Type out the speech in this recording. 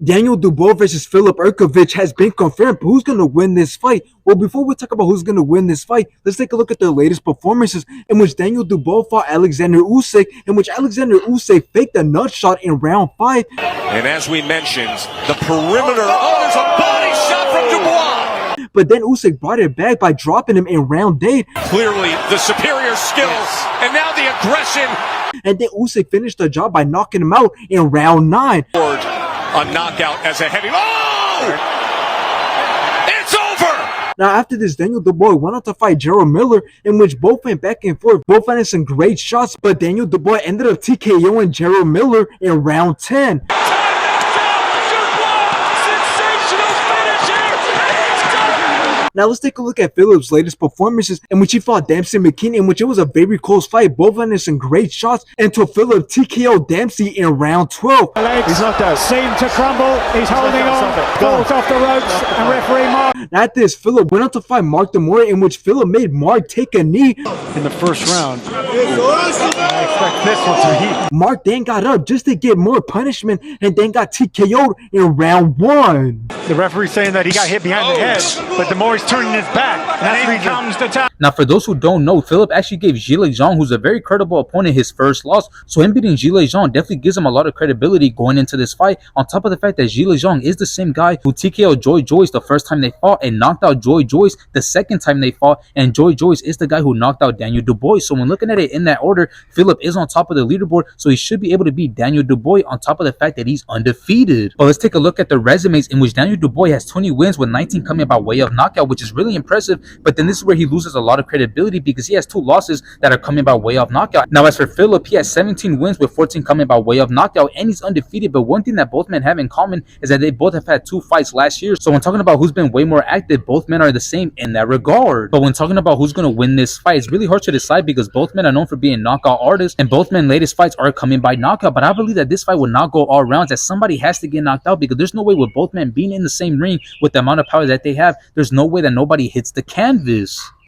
Daniel Dubois versus Filip Hrgovic has been confirmed. But who's going to win this fight? Well, before we talk about who's going to win this fight, let's take a look at their latest performances in which Daniel Dubois fought Alexander Usyk, in which Alexander Usyk faked a nut shot in round 5. And as we mentioned, the perimeter. Oh, there's a body shot from Dubois. But then Usyk brought it back by dropping him in round 8. Clearly the superior skills, and now the aggression. And then Usyk finished the job by knocking him out in round 9. A knockout as a heavy. Oh! It's over! Now, after this, Daniel Dubois went on to fight Gerald Miller, in which both went back and forth, both landed some great shots, but Daniel Dubois ended up TKOing Gerald Miller in round 10. Now let's take a look at Filip's latest performances, in which he fought Dempsey McKinney, in which it was a very close fight. Both landed some great shots until Filip TKO'd Dempsey in round 12. He's knocked out. Seemed to crumble. He's holding on. Falls off the ropes, and referee Mark. Now after this, Filip went on to fight Mark Demore, in which Filip made Mark take a knee In the first round. I expect this one to heat. Mark then got up just to get more punishment and then got TKO'd in round 1. The referee saying that he got hit behind the head, but the more he's turning his back, and here comes the top. Now, for those who don't know, Filip actually gave Zhilei Zhang, who's a very credible opponent, his first loss. So him beating Zhilei Zhang definitely gives him a lot of credibility going into this fight. On top of the fact that Zhilei Zhang is the same guy who TKO'd Joy Joyce the first time they fought and knocked out Joy Joyce the second time they fought. And Joy Joyce is the guy who knocked out Daniel Dubois. So when looking at it in that order, Filip is on top of the leaderboard. So he should be able to beat Daniel Dubois on top of the fact that he's undefeated. But let's take a look at the resumes, in which Daniel Dubois has 20 wins with 19 coming by way of knockout, which is really impressive. But then this is where he loses a lot of credibility, because he has 2 losses that are coming by way of knockout. Now, as for Filip, he has 17 wins with 14 coming by way of knockout, and he's undefeated. But one thing that both men have in common is that they both have had 2 fights last year. So when talking about who's been way more active, both men are the same in that regard. But when talking about who's going to win this fight, it's really hard to decide, because both men are known for being knockout artists, and both men's latest fights are coming by knockout. But I believe that this fight will not go all rounds, that somebody has to get knocked out, because there's no way with both men being in the same ring with the amount of power that they have, there's no way that nobody hits the canvas.